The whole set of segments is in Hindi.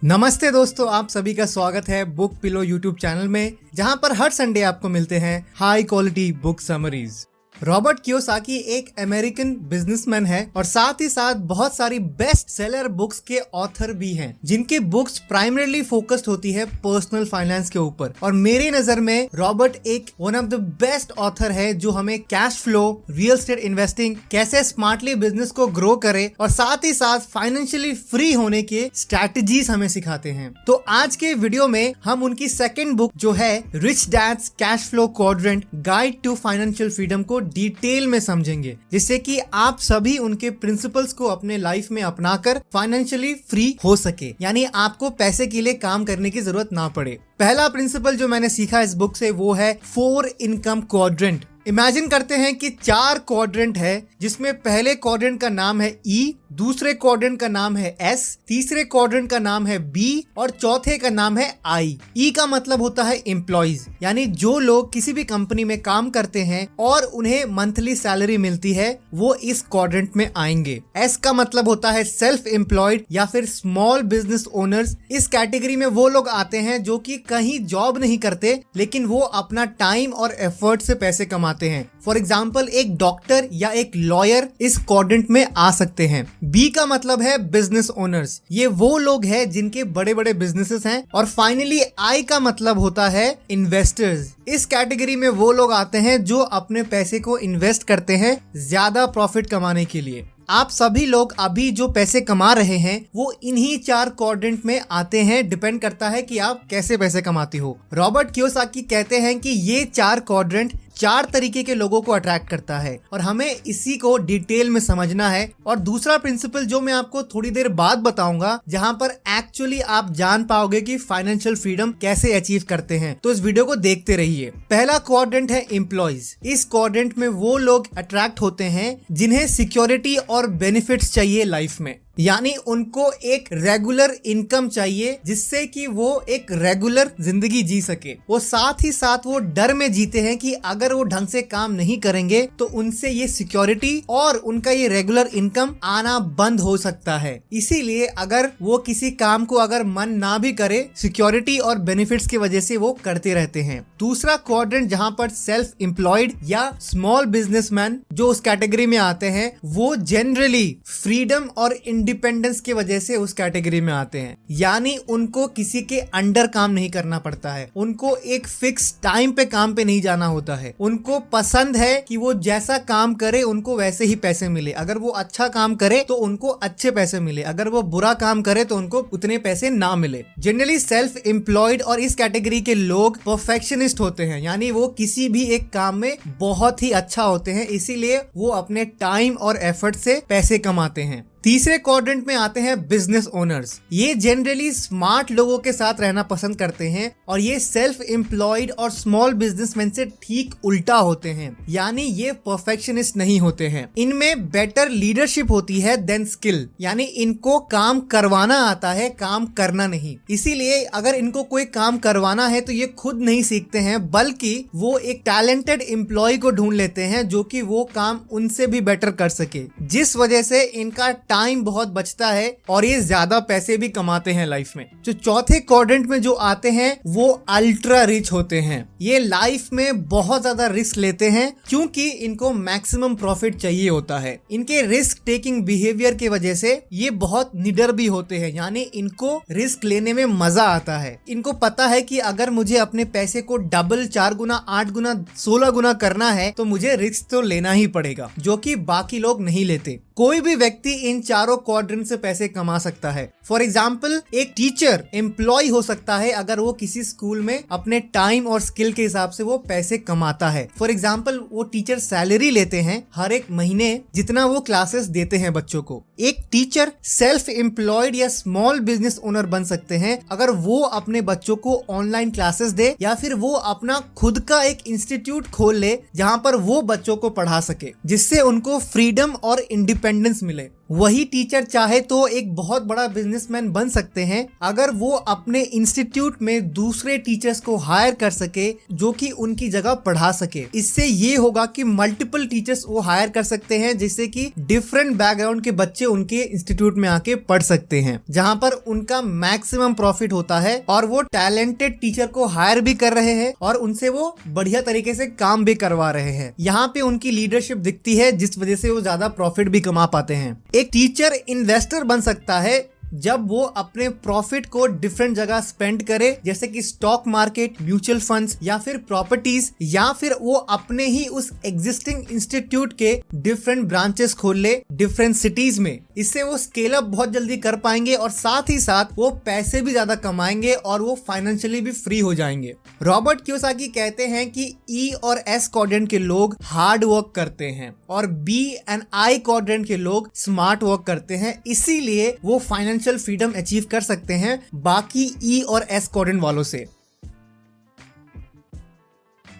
नमस्ते दोस्तों, आप सभी का स्वागत है बुक पिलो यूट्यूब चैनल में, जहां पर हर संडे आपको मिलते हैं high quality book summaries. Robert Kiyosaki एक अमेरिकन बिजनेसमैन है और साथ ही साथ बहुत सारी बेस्ट सेलर बुक्स के ऑथर भी हैं, जिनकी बुक्स प्राइमरीली फोकस्ड होती है पर्सनल फाइनेंस के ऊपर। और मेरी नजर में रॉबर्ट एक one of the best author है जो हमें cash flow, real estate investing, कैसे स्मार्टली बिजनेस को ग्रो करे और साथ ही साथ फाइनेंशियली फ्री होने के स्ट्रैटेजीज हमें सिखाते हैं। तो आज के वीडियो में हम उनकी सेकेंड बुक जो है rich dad's cash flow quadrant guide to financial freedom को डिटेल में समझेंगे, जिससे कि आप सभी उनके प्रिंसिपल्स को अपने लाइफ में अपनाकर फाइनेंशियली फ्री हो सके, यानी आपको पैसे के लिए काम करने की जरूरत ना पड़े। पहला प्रिंसिपल जो मैंने सीखा इस बुक से वो है 4 इनकम क्वाड्रेंट। इमेजिन करते हैं कि 4 क्वाड्रेंट है, जिसमें पहले क्वाड्रेंट का नाम है ई, दूसरे क्वाड्रेंट का नाम है एस, तीसरे क्वाड्रेंट का नाम है बी और चौथे का नाम है आई। ई का मतलब होता है एम्प्लॉइज, यानी जो लोग किसी भी कंपनी में काम करते हैं और उन्हें मंथली सैलरी मिलती है, वो इस क्वाड्रेंट में आएंगे। एस का मतलब होता है सेल्फ एम्प्लॉयड या फिर स्मॉल बिजनेस ओनर्स। इस कैटेगरी में वो लोग आते हैं जो कि कहीं जॉब नहीं करते, लेकिन वो अपना टाइम और एफर्ट से पैसे कमाते हैं। फॉर एग्जाम्पल एक डॉक्टर या एक लॉयर इस क्वाड्रेंट में आ सकते हैं। बी का मतलब है बिजनेस ओनर्स, ये वो लोग हैं जिनके बड़े बड़े बिजनेसेस हैं। और फाइनली आई का मतलब होता है इन्वेस्टर्स। इस कैटेगरी में वो लोग आते हैं जो अपने पैसे को इन्वेस्ट करते हैं ज्यादा प्रॉफिट कमाने के लिए। आप सभी लोग अभी जो पैसे कमा रहे हैं वो इन्हीं 4 क्वाड्रेंट में आते हैं। डिपेंड करता है कि आप कैसे पैसे कमाते हो। रॉबर्ट कियोसाकी कहते हैं कि ये 4 क्वाड्रेंट 4 तरीके के लोगों को अट्रैक्ट करता है और हमें इसी को डिटेल में समझना है। और दूसरा प्रिंसिपल जो मैं आपको थोड़ी देर बाद बताऊंगा, जहां पर एक्चुअली आप जान पाओगे कि फाइनेंशियल फ्रीडम कैसे अचीव करते हैं, तो इस वीडियो को देखते रहिए। पहला क्वाड्रेंट है एम्प्लॉइज। इस क्वाड्रेंट में वो लोग अट्रैक्ट होते हैं जिन्हें सिक्योरिटी और बेनिफिट्स चाहिए लाइफ में, यानी उनको एक रेगुलर इनकम चाहिए जिससे कि वो एक रेगुलर जिंदगी जी सके। वो साथ ही साथ वो डर में जीते हैं कि अगर वो ढंग से काम नहीं करेंगे तो उनसे ये सिक्योरिटी और उनका ये रेगुलर इनकम आना बंद हो सकता है। इसीलिए अगर वो किसी काम को अगर मन ना भी करे, सिक्योरिटी और बेनिफिट्स की वजह से वो करते रहते हैं। दूसरा क्वाड्रेंट जहां पर सेल्फ एम्प्लॉयड या स्मॉल बिजनेसमैन जो उस कैटेगरी में आते हैं, वो जनरली फ्रीडम और इंडिपेंडेंस की वजह से उस कैटेगरी में आते हैं, यानी उनको किसी के अंडर काम नहीं करना पड़ता है, उनको एक फिक्स टाइम पे काम पे नहीं जाना होता है। उनको पसंद है कि वो जैसा काम करे उनको वैसे ही पैसे मिले। अगर वो अच्छा काम करे तो उनको अच्छे पैसे मिले, अगर वो बुरा काम करे तो उनको उतने पैसे ना मिले। जनरली सेल्फ एम्प्लॉयड और इस कैटेगरी के लोग परफेक्शनिस्ट होते हैं, यानी वो किसी भी एक काम में बहुत ही अच्छा होते हैं, इसीलिए वो अपने टाइम और एफर्ट से पैसे कमाते हैं। तीसरे क्वाड्रेंट में आते हैं बिजनेस ओनर्स। ये जनरली स्मार्ट लोगों के साथ रहना पसंद करते हैं और ये सेल्फ एम्प्लॉयड और स्मॉल बिजनेसमैन से ठीक उल्टा होते हैं, यानी ये परफेक्शनिस्ट नहीं होते हैं। इनमें बेटर लीडरशिप होती है देन स्किल, यानी इनको काम करवाना आता है, काम करना नहीं। इसीलिए अगर इनको कोई काम करवाना है तो ये खुद नहीं सीखते हैं, बल्कि वो एक टैलेंटेड एम्प्लॉय को ढूंढ लेते हैं जो कि वो काम उनसे भी बेटर कर सके, जिस वजह से इनका टाइम बहुत बचता है और ये ज्यादा पैसे भी कमाते हैं लाइफ में। जो चौथे क्वाड्रेंट में जो आते हैं वो अल्ट्रा रिच होते हैं। ये लाइफ में बहुत ज्यादा रिस्क लेते हैं क्योंकि इनको मैक्सिमम प्रॉफिट चाहिए होता है। इनके रिस्क टेकिंग बिहेवियर की वजह से ये बहुत निडर भी होते हैं, यानी इनको रिस्क लेने में मजा आता है। इनको पता है कि अगर मुझे अपने पैसे को डबल, 4 गुना, 8 गुना, 16 गुना करना है तो मुझे रिस्क तो लेना ही पड़ेगा, जो कि बाकी लोग नहीं लेते। कोई भी व्यक्ति इन चारों क्वाड्रेंट से पैसे कमा सकता है। फॉर एग्जाम्पल एक टीचर एम्प्लॉय हो सकता है अगर वो किसी स्कूल में अपने टाइम और स्किल के हिसाब से वो पैसे कमाता है। फॉर एग्जाम्पल वो टीचर सैलरी लेते हैं हर एक महीने जितना वो क्लासेस देते हैं बच्चों को। एक टीचर सेल्फ एम्प्लॉयड या स्मॉल बिजनेस ओनर बन सकते हैं अगर वो अपने बच्चों को ऑनलाइन क्लासेस दे या फिर वो अपना खुद का एक इंस्टीट्यूट खोल ले जहां पर वो बच्चों को पढ़ा सके, जिससे उनको फ्रीडम और इंडिपेंडेंस मिले। वही टीचर चाहे तो एक बहुत बड़ा बिजनेसमैन बन सकते हैं अगर वो अपने इंस्टीट्यूट में दूसरे टीचर्स को हायर कर सके जो कि उनकी जगह पढ़ा सके। इससे ये होगा कि मल्टीपल टीचर्स वो हायर कर सकते हैं जिससे कि डिफरेंट बैकग्राउंड के बच्चे उनके इंस्टीट्यूट में आके पढ़ सकते हैं, जहाँ पर उनका मैक्सिमम प्रॉफिट होता है और वो टैलेंटेड टीचर को हायर भी कर रहे हैं और उनसे वो बढ़िया तरीके से काम भी करवा रहे हैं। यहाँ पे उनकी लीडरशिप दिखती है, जिस वजह से वो ज्यादा प्रॉफिट भी कमा पाते हैं। एक टीचर इन्वेस्टर बन सकता है जब वो अपने प्रॉफिट को डिफरेंट जगह स्पेंड करे, जैसे कि स्टॉक मार्केट, म्यूचुअल फंड्स या फिर प्रॉपर्टीज, या फिर वो अपने ही उस एग्जिस्टिंग इंस्टीट्यूट के डिफरेंट ब्रांचेस खोल ले डिफरेंट सिटीज में। इससे वो स्केल अप बहुत जल्दी कर पाएंगे और साथ ही साथ वो पैसे भी ज्यादा कमाएंगे और वो फाइनेंशियली भी फ्री हो जाएंगे। रॉबर्ट कियोसाकी कहते हैं कि ई और एस क्वाड्रेंट के लोग हार्ड वर्क करते हैं और बी एंड आई क्वाड्रेंट के लोग स्मार्ट वर्क करते हैं, इसीलिए वो फाइनेंशियल फ्रीडम अचीव कर सकते हैं बाकी ई और एस क्वाड्रेंट वालों से।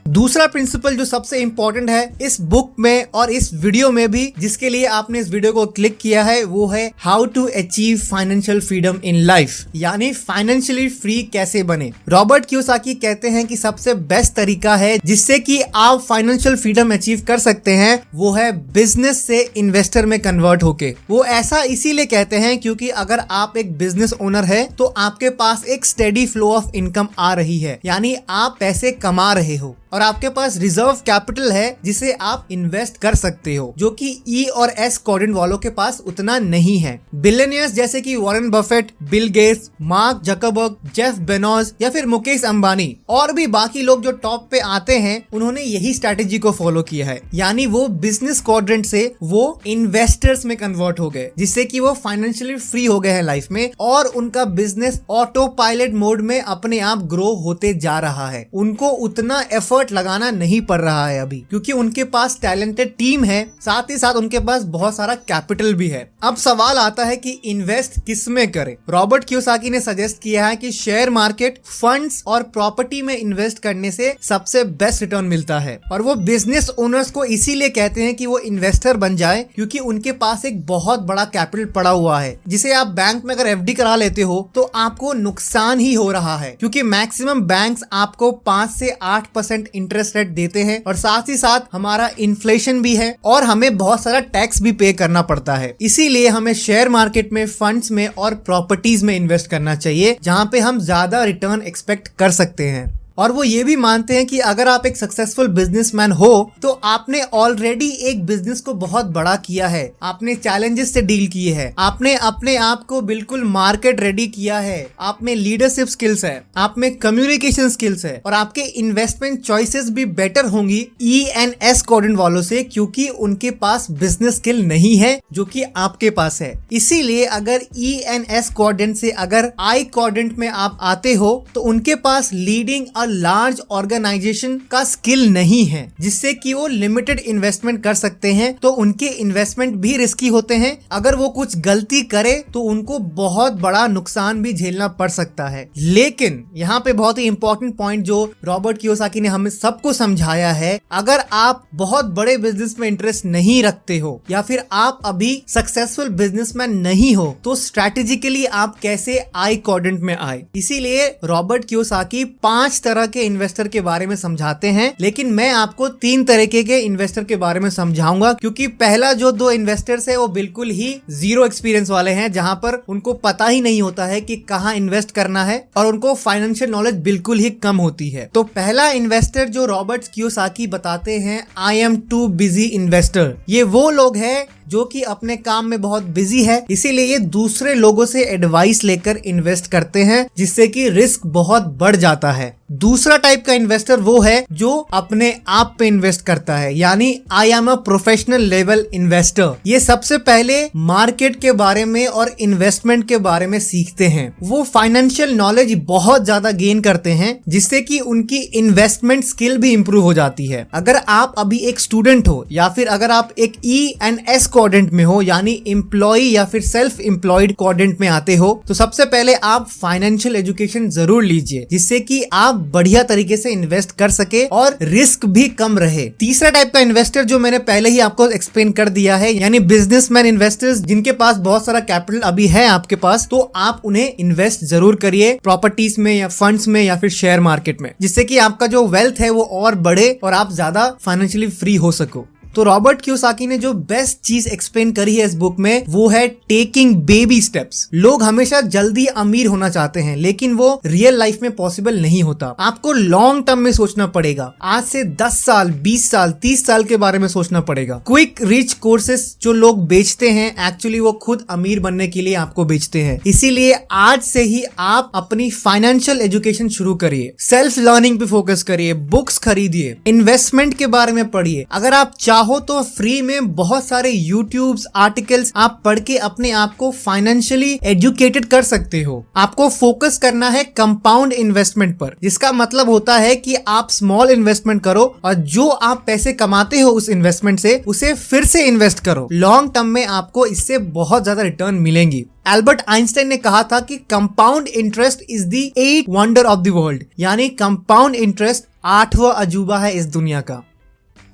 दूसरा प्रिंसिपल जो सबसे इंपॉर्टेंट है इस बुक में और इस वीडियो में भी, जिसके लिए आपने इस वीडियो को क्लिक किया है, वो है how to achieve financial freedom in life, यानी फाइनेंशियली फ्री कैसे बने। रॉबर्ट कियोसाकी कहते हैं कि सबसे बेस्ट तरीका है जिससे कि आप फाइनेंशियल फ्रीडम अचीव कर सकते हैं, वो है बिजनेस से इन्वेस्टर में कन्वर्ट होके। वो ऐसा इसीलिए कहते हैं क्योंकि अगर आप एक बिजनेस ओनर है तो आपके पास एक स्टेडी फ्लो ऑफ इनकम आ रही है, यानी आप पैसे कमा रहे हो और आपके पास रिजर्व कैपिटल है जिसे आप इन्वेस्ट कर सकते हो, जो कि ई और एस क्वाड्रेंट वालों के पास उतना नहीं है। बिलियनियर्स जैसे कि Warren Buffett, Bill Gates, mark Zuckerberg, Jeff Bezos या फिर मुकेश अंबानी और भी बाकी लोग जो टॉप पे आते हैं, उन्होंने यही स्ट्रैटेजी को फॉलो किया है, यानी वो बिजनेस क्वाड्रेंट से वो इन्वेस्टर्स में कन्वर्ट हो गए, जिससे कि वो फाइनेंशियली फ्री हो गए हैं लाइफ में और उनका बिजनेस ऑटो पायलट मोड में अपने आप ग्रो होते जा रहा है। उनको उतना एफर्ट लगाना नहीं पड़ रहा है अभी, क्योंकि उनके पास टैलेंटेड टीम है, साथ ही साथ उनके पास बहुत सारा कैपिटल भी है। अब सवाल आता है कि इन्वेस्ट किस में करें। रॉबर्ट कियोसाकी ने सजेस्ट किया है कि शेयर मार्केट, फंड्स और प्रॉपर्टी में इन्वेस्ट करने से सबसे बेस्ट रिटर्न मिलता है और वो बिजनेस ओनर्स को इसीलिए कहते हैं कि वो इन्वेस्टर बन जाए, क्योंकि उनके पास एक बहुत बड़ा कैपिटल पड़ा हुआ है, जिसे आप बैंक में अगर एफडी करा लेते हो तो आपको नुकसान ही हो रहा है, क्योंकि मैक्सिमम बैंक्स आपको 5 से 8% इंटरेस्ट रेट देते हैं और साथ ही साथ हमारा इन्फ्लेशन भी है और हमें बहुत सारा टैक्स भी पे करना पड़ता है। इसीलिए हमें शेयर मार्केट में, फंड्स में और प्रॉपर्टीज में इन्वेस्ट करना चाहिए, जहां पे हम ज्यादा रिटर्न एक्सपेक्ट कर सकते हैं। और वो ये भी मानते हैं कि अगर आप एक सक्सेसफुल बिजनेसमैन हो तो आपने ऑलरेडी एक बिजनेस को बहुत बड़ा किया है, आपने चैलेंजेस से डील किए हैं, आपने अपने आप को बिल्कुल मार्केट रेडी किया है, आप में लीडरशिप स्किल्स है, आप में कम्युनिकेशन स्किल्स है और आपके इन्वेस्टमेंट चॉइसेस भी बेटर होंगी ई एंड एस क्वाड्रेंट वालों से, क्योंकि उनके पास बिजनेस स्किल नहीं है जो कि आपके पास है। इसीलिए अगर ई एंड एस क्वाड्रेंट से अगर आई क्वाड्रेंट में आप आते हो तो उनके पास लीडिंग लार्ज ऑर्गेनाइजेशन का स्किल नहीं है, जिससे कि वो लिमिटेड इन्वेस्टमेंट कर सकते हैं, तो उनके इन्वेस्टमेंट भी रिस्की होते हैं। अगर वो कुछ गलती करे तो उनको बहुत बड़ा नुकसान भी झेलना पड़ सकता है। लेकिन यहाँ पे बहुत ही इंपॉर्टेंट पॉइंट जो रॉबर्ट कियोसाकी ने हमें सबको समझाया है, अगर आप बहुत बड़े बिजनेस में इंटरेस्ट नहीं रखते हो या फिर आप अभी सक्सेसफुल बिजनेसमैन नहीं हो, तो स्ट्रैटेजिकली आप कैसे आई क्वाड्रेंट में आए। इसीलिए रॉबर्ट कियोसाकी 5 तरह के इन्वेस्टर के बारे में समझाते हैं, लेकिन मैं आपको 3 तरीके के इन्वेस्टर के बारे में समझाऊंगा, क्योंकि पहला जो 2 इन्वेस्टर्स है वो बिल्कुल ही जीरो एक्सपीरियंस वाले हैं, जहां पर उनको पता ही नहीं होता है कि कहां इन्वेस्ट करना है और उनको फाइनेंशियल नॉलेज बिल्कुल ही कम होती है। तो पहला इन्वेस्टर जो रॉबर्ट कियोसाकी बताते हैं, I am too busy investor. ये वो लोग हैं जो कि अपने काम में बहुत बिजी है, इसीलिए ये दूसरे लोगों से एडवाइस लेकर इन्वेस्ट करते हैं, जिससे कि रिस्क बहुत बढ़ जाता है। दूसरा टाइप का इन्वेस्टर वो है जो अपने आप पे इन्वेस्ट करता है, यानी I am a professional level investor. ये सबसे पहले मार्केट के बारे में और इन्वेस्टमेंट के बारे में सीखते हैं, वो फाइनेंशियल नॉलेज बहुत ज्यादा गेन करते हैं, जिससे कि उनकी इन्वेस्टमेंट स्किल भी इंप्रूव हो जाती है। अगर आप अभी एक स्टूडेंट हो या फिर अगर आप एक ई एंड एस क्वाड्रेंट में हो, यानी एम्प्लॉय या फिर सेल्फ एम्प्लॉयड क्वाड्रेंट में आते हो, तो सबसे पहले आप फाइनेंशियल एजुकेशन जरूर लीजिए, जिससे कि आप बढ़िया तरीके से इन्वेस्ट कर सके और रिस्क भी कम रहे। तीसरा टाइप का इन्वेस्टर जो मैंने पहले ही आपको एक्सप्लेन कर दिया है, यानी बिजनेसमैन इन्वेस्टर्स, जिनके पास बहुत सारा कैपिटल अभी है आपके पास, तो आप उन्हें इन्वेस्ट जरूर करिए प्रॉपर्टीज में या फंड्स में या फिर शेयर मार्केट में, जिससे कि आपका जो वेल्थ है वो और बढ़े और आप ज्यादा फाइनेंशियली फ्री हो सको। तो रॉबर्ट कियोसाकी ने जो बेस्ट चीज एक्सप्लेन करी है इस बुक में वो है टेकिंग बेबी स्टेप्स। लोग हमेशा जल्दी अमीर होना चाहते हैं लेकिन वो रियल लाइफ में पॉसिबल नहीं होता। आपको लॉन्ग टर्म में सोचना पड़ेगा, आज से 10 साल 20 साल 30 साल के बारे में सोचना पड़ेगा। क्विक रिच कोर्सेस जो लोग बेचते हैं एक्चुअली वो खुद अमीर बनने के लिए आपको बेचते हैं। इसीलिए आज से ही आप अपनी फाइनेंशियल एजुकेशन शुरू करिए, सेल्फ लर्निंग पे फोकस करिए, बुक्स खरीदिए, इन्वेस्टमेंट के बारे में पढ़िए। अगर आप चाहो तो फ्री में बहुत सारे यूट्यूब्स आर्टिकल्स आप पढ़ के अपने आप को फाइनेंशियली एजुकेटेड कर सकते हो। आपको फोकस करना है कंपाउंड इन्वेस्टमेंट पर, जिसका मतलब होता है कि आप स्मॉल इन्वेस्टमेंट करो और जो आप पैसे कमाते हो उस इन्वेस्टमेंट से उसे फिर से इन्वेस्ट करो। लॉन्ग टर्म में आपको इससे बहुत ज्यादा रिटर्न मिलेंगी। एल्बर्ट आइंस्टाइन ने कहा था कि compound interest is the 8th wonder of the world, यानी कंपाउंड इंटरेस्ट 8वां अजूबा है इस दुनिया का।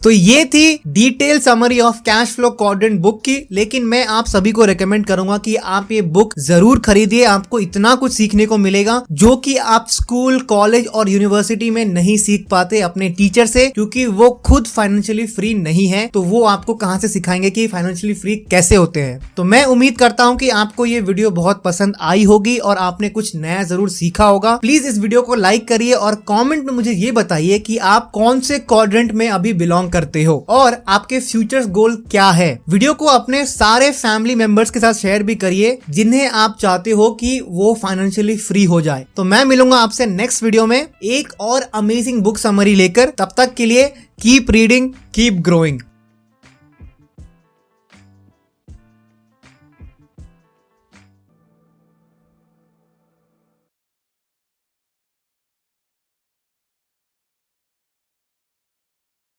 तो ये थी detail summary of cash flow quadrant book की, लेकिन मैं आप सभी को रेकमेंड करूंगा कि आप ये बुक जरूर खरीदिए। आपको इतना कुछ सीखने को मिलेगा जो कि आप स्कूल कॉलेज और यूनिवर्सिटी में नहीं सीख पाते अपने टीचर से, क्योंकि वो खुद फाइनेंशियली फ्री नहीं है। तो वो आपको कहां से सिखाएंगे कि फाइनेंशियली फ्री कैसे होते हैं। तो मैं उम्मीद करता हूं कि आपको ये वीडियो बहुत पसंद आई होगी और आपने कुछ नया जरूर सीखा होगा। प्लीज इस वीडियो को लाइक करिए और कॉमेंट में मुझे ये बताइए कि आप कौन से क्वाड्रेंट में अभी बिलोंग करते हो और आपके फ्यूचर गोल क्या है। वीडियो को अपने सारे फैमिली मेंबर्स के साथ शेयर भी करिए जिन्हें आप चाहते हो कि वो फाइनेंशियली फ्री हो जाए। तो मैं मिलूंगा आपसे नेक्स्ट वीडियो में एक और अमेजिंग बुक समरी लेकर। तब तक के लिए कीप रीडिंग, कीप ग्रोइंग।